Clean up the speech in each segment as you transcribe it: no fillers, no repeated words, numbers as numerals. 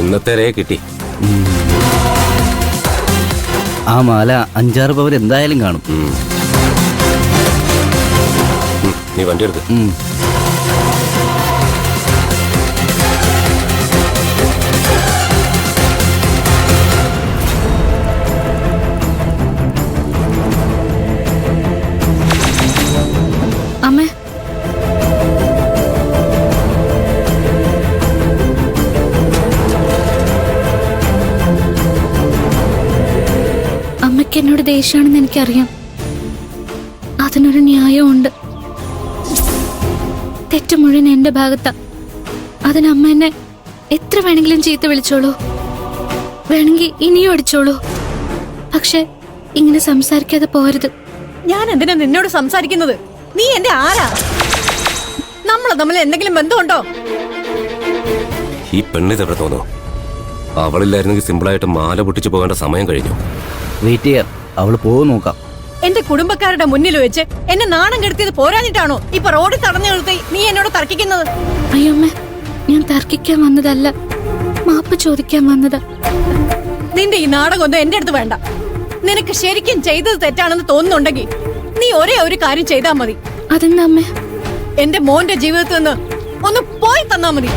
ഇന്നത്തെ കിട്ടി. ആ മാല 5-6 പവൻ എന്തായാലും കാണും. നീ വണ്ടി എടുക്ക്. അമ്മേ, അമ്മയ്ക്ക് എന്നോട് ദേഷ്യമാണെന്ന് എനിക്കറിയാം. അതിനൊരു ന്യായമുണ്ട്. തെറ്റ് മുഴുവൻ എന്റെ ഭാഗത്താ. അതിനമ്മ എന്നെ എത്ര വേണമെങ്കിലും ചീത്ത വിളിച്ചോളൂ, വേണമെങ്കിൽ ഇനിയും അടിച്ചോളൂ. പക്ഷെ ഇങ്ങനെ സംസാരിക്കാതെ പോരുത്. ഞാൻ എന്തിനാ നിന്നോട് സംസാരിക്കുന്നത്? നീ എന്റെ ആരാ? നമ്മൾ തമ്മിൽ എന്തെങ്കിലും ബന്ധമുണ്ടോ? ഈ പെണ്ണിതെവിടെ തോന്നോ? അവളില്ലായിരുന്നെങ്കിൽ സിമ്പിളായിട്ട് മാല പൊട്ടിച്ചു പോകേണ്ട സമയം കഴിഞ്ഞു. വെയിറ്റ് ചെയ്യാം, അവള് പോകും നോക്കാം. എന്റെ കുടുംബക്കാരുടെ മുന്നിൽ വെച്ച് എന്നെ നാണം കെടുത്തിയത് പോരാഞ്ഞിട്ടാണോ ഇപ്പൊ റോഡിൽ തടഞ്ഞു നിർത്തി നീ എന്നോട് തർക്കിക്കുന്നത്? അയ്യമ്മേ, ഞാൻ തർക്കിക്കാൻ വന്നതല്ല, മാപ്പ് ചോദിക്കാൻ വന്നതാ. നിന്റെ ഈ നാടകമൊന്നും എന്റെ അടുത്ത് വേണ്ട. നിനക്ക് ശരിക്കും ചെയ്തത് തെറ്റാണെന്ന് തോന്നുന്നുണ്ടെങ്കിൽ നീ ഒരേ ഒരു കാര്യം ചെയ്താൽ മതി. അതെന്താ അമ്മേ? എന്റെ മോന്റെ ജീവിതത്തിൽ നിന്ന് ഒന്ന് പോയി തന്നാ മതി.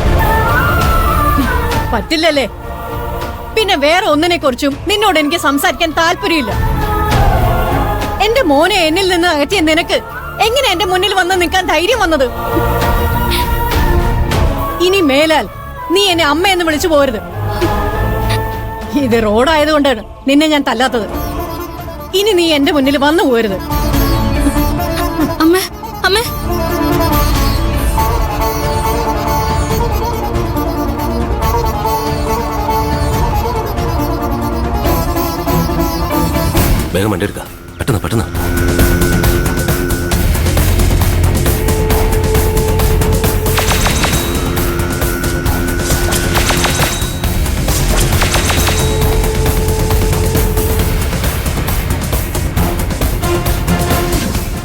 പറ്റില്ലല്ലേ? പിന്നെ വേറെ ഒന്നിനെ കുറിച്ചും നിന്നോട് എനിക്ക് സംസാരിക്കാൻ താല്പര്യമില്ല. എന്റെ മോനെ എന്നിൽ നിന്ന് അകറ്റിയ നിനക്ക് എങ്ങനെ എന്റെ മുന്നിൽ വന്ന് നിൽക്കാൻ ധൈര്യം വന്നത്? ഇനി മേലാൽ നീ എന്നെ അമ്മയെന്ന് വിളിച്ചു പോരുത്. ഇത് റോഡായതുകൊണ്ടാണ് നിന്നെ ഞാൻ തല്ലാത്തത്. ഇനി നീ എന്റെ മുന്നിൽ വന്നു പോരുത്. അമ്മേ, അമ്മേ, വേഗം വണ്ടി എടുക്ക, പെട്ടെന്ന് പെട്ടെന്ന്.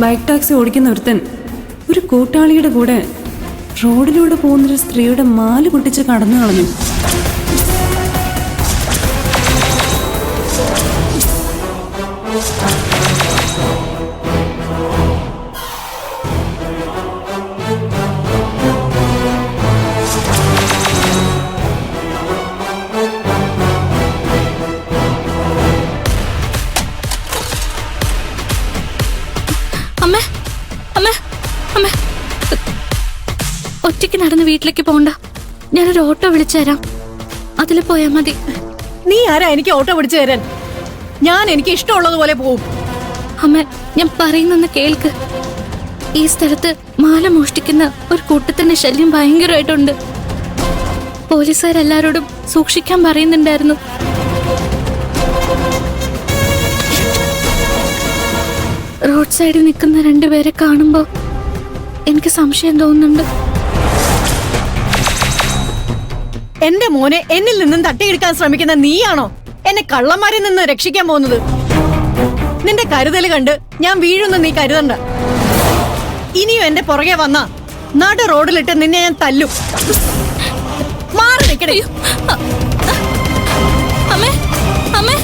ബൈക്ക് ടാക്സി ഓടിക്കുന്ന ഒരുത്തൻ ഒരു കൂട്ടാളിയുടെ കൂടെ റോഡിലൂടെ പോകുന്നൊരു സ്ത്രീയുടെ മാല പൊട്ടിച്ച് കടന്നു കളഞ്ഞു. അമ്മേ, അമ്മേ, അമ്മേ, ഒറ്റയ്ക്ക് നടന്ന് വീട്ടിലേക്ക് പോണ്ട. ഞാനൊരു ഓട്ടോ വിളിച്ചു തരാം, അതിൽ പോയാ മതി. നീ ആരാ എനിക്ക് ഓട്ടോ പിടിച്ചു തരാൻ? ഞാൻ എനിക്ക് ഇഷ്ടമുള്ളതുപോലെ പോവും. അമ്മ, ഞാൻ പറയുന്നെന്ന് കേൾക്ക്. ഈ സ്ഥലത്ത് മാല മോഷ്ടിക്കുന്ന ഒരു കൂട്ടത്തിന്റെ ശല്യം ഭയങ്കരമായിട്ടുണ്ട്. പോലീസുകാരെല്ലാരോടും സൂക്ഷിക്കാൻ പറയുന്നുണ്ടായിരുന്നു. റോഡ് സൈഡിൽ നിൽക്കുന്ന 2 പേരെ കാണുമ്പോ എനിക്ക് സംശയം തോന്നുന്നുണ്ട്. എന്റെ മോനെ എന്നിൽ നിന്നും തട്ടിയെടുക്കാൻ ശ്രമിക്കുന്ന നീയാണോ എന്നെ കള്ളന്മാരിൽ നിന്ന് രക്ഷിക്കാൻ പോകുന്നത്? നിന്റെ കരുതല് കണ്ട് ഞാൻ വീഴുന്ന നീ കരുതണ്ട. ഇനിയും എന്റെ പുറകെ വന്നാ നട റോഡിലിട്ട് നിന്നെ ഞാൻ തല്ലും. മാറി നിൽക്കണേ. അമ്മേ, അമ്മേ,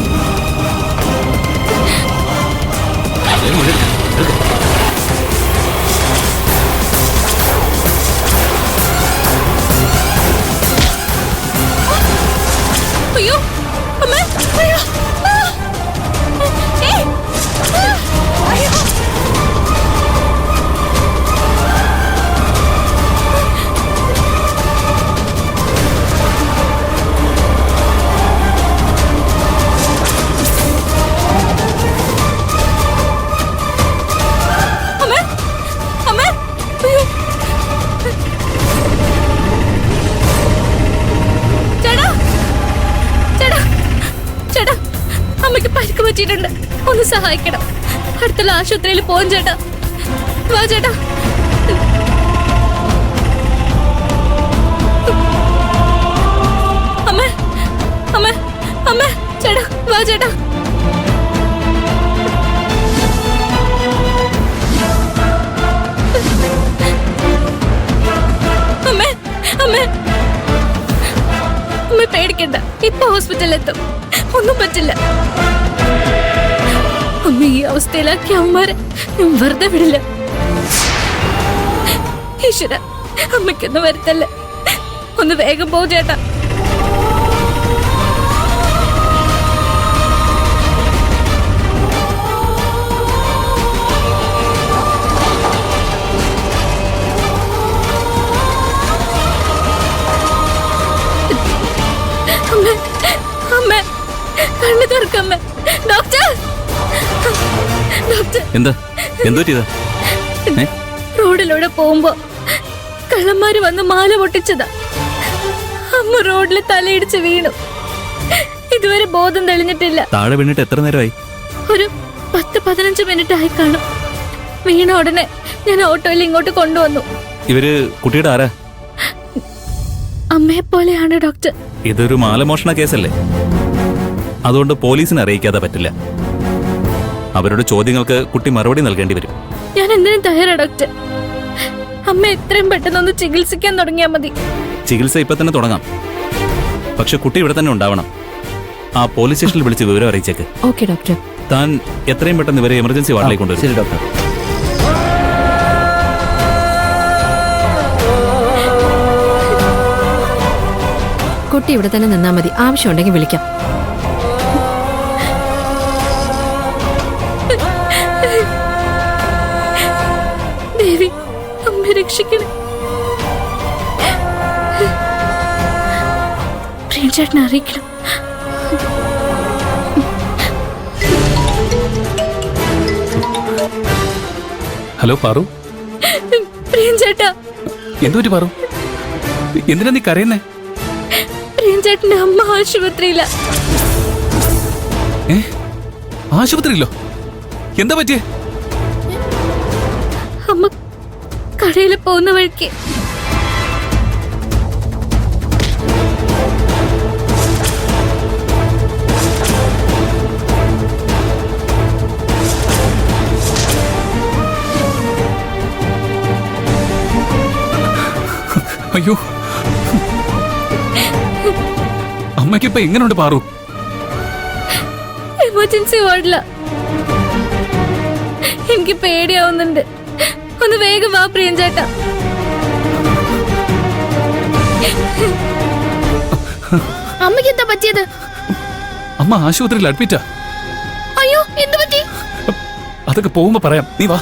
അയ്യോ, അമ്മേ, അയ്യോ, അയ്യോ. അമ്മേ, അമ്മേ, അയ്യോ. ചേട്ടാ, ചേട്ടാ, ചേട്ടാ, അമ്മയ്ക്ക് പരിക്ക് പറ്റിയിട്ടുണ്ട്, ഒന്ന് സഹായിക്കണം. അടുത്തുള്ള ആശുപത്രിയിൽ പോവും ചേട്ടാ. വാ ചേട്ടാ. അമ്മേ, അമ്മേ, അമ്മേ, ചേട്ടാ, വാ ചേട്ടാ. അമ്മേ, അമ്മേ, അമ്മ പേടിക്കണ്ട, ഇപ്പൊ ഹോസ്പിറ്റലിൽ എത്തും. ഒന്നും പറ്റില്ല. അമ്മ ഈ അവസ്ഥയിലാക്കി അമ്മമാരെ ഞാൻ വെറുതെ വിടില്ല. ഈശ്വര, അമ്മയ്ക്കൊന്നും വരുത്തല്ലേ. ഒന്ന് വേഗം പോ ചേട്ടാ. കണ്ണു തുറക്കമ്മ. Doctor, doctor. എന്താ എന്തോ റോഡിലൂടെ പോകുമ്പോ കള്ളന്മാര് വന്ന് മാല പൊട്ടിച്ചതാ. അമ്മ റോഡില് തലയിടിച്ച് വീണു. ഇതുവരെ ബോധം തെളിഞ്ഞിട്ടില്ല. താഴെ വീണിട്ട് എത്ര നേരമായി? ഒരു 10-15 മിനിറ്റ് ആയി കാണും. വീണ ഉടനെ ഞാൻ ഓട്ടോയിൽ ഇങ്ങോട്ട് കൊണ്ടുവന്നു. ഇവര് കുട്ടിയുടെ ആരാ? അമ്മയെ പോലെയാണ് ഡോക്ടർ. ഇതൊരു മാലമോഷണ കേസല്ലേ, അതുകൊണ്ട് പോലീസിനെ അറിയിക്കാതെ പറ്റില്ല. അവരുടെ ചോദ്യങ്ങൾക്ക് കുട്ടി മറുപടി നൽകേണ്ടി വരും. ഞാൻ എന്തിനും തയ്യാറാ ഡോക്ടർ. അമ്മ എത്രയും പെട്ടെന്നൊന്ന് ചികിത്സിക്കാൻ തുടങ്ങിയാൽ മതി. ചികിത്സ ഇപ്പൊ തന്നെ തുടങ്ങാം, പക്ഷെ കുട്ടി ഇവിടെ തന്നെ ഉണ്ടാവണം. ആ പോലീസ് സ്റ്റേഷനിൽ വിളിച്ച് വിവരം അറിയിച്ചേക്ക്. Okay doctor. താൻ എത്രയും പെട്ടെന്ന് ഇവരെ എമർജൻസി വാർഡിലേക്ക് കൊണ്ടുവരും. ശരി ഡോക്ടർ. കുട്ടി ഇവിടെ തന്നെ നിന്നാ മതി. ആവശ്യമുണ്ടെങ്കിൽ വിളിക്കാം. ദേവി, അമ്മ രക്ഷിക്കണം. പ്രിയചേട്ടനെ അറിയിക്കണം. ഹലോ പാറു. പ്രിയചേട്ടാ. എന്തുപറ്റി പാറു? എന്തിനാ നീ കരയുന്നേ? പ്രിയചേട്ടന്റെ അമ്മ ആശുപത്രിയില. ആശുപത്രിയിലോ? എന്താ പറ്റിയേ? അമ്മ കടയിൽ പോകുന്ന വഴിക്ക് അയ്യോ, അമ്മയ്ക്കിപ്പോ എങ്ങനെയുണ്ട് പാറു? എമർജൻസി വാർഡില. എനിക്ക് പേടിയാവുന്നുണ്ട്. ഒന്ന് വേഗം വാ പ്രിയഞ്ചേട്ടാ. അമ്മയ്ക്ക് എന്താ പറ്റിയത്? അമ്മ ആശുപത്രിയിൽ അഡ്മിറ്റാ. അയ്യോ, എന്ത് പറ്റി? അതൊക്കെ പോകുമ്പോ പറയാം, നീ വാ.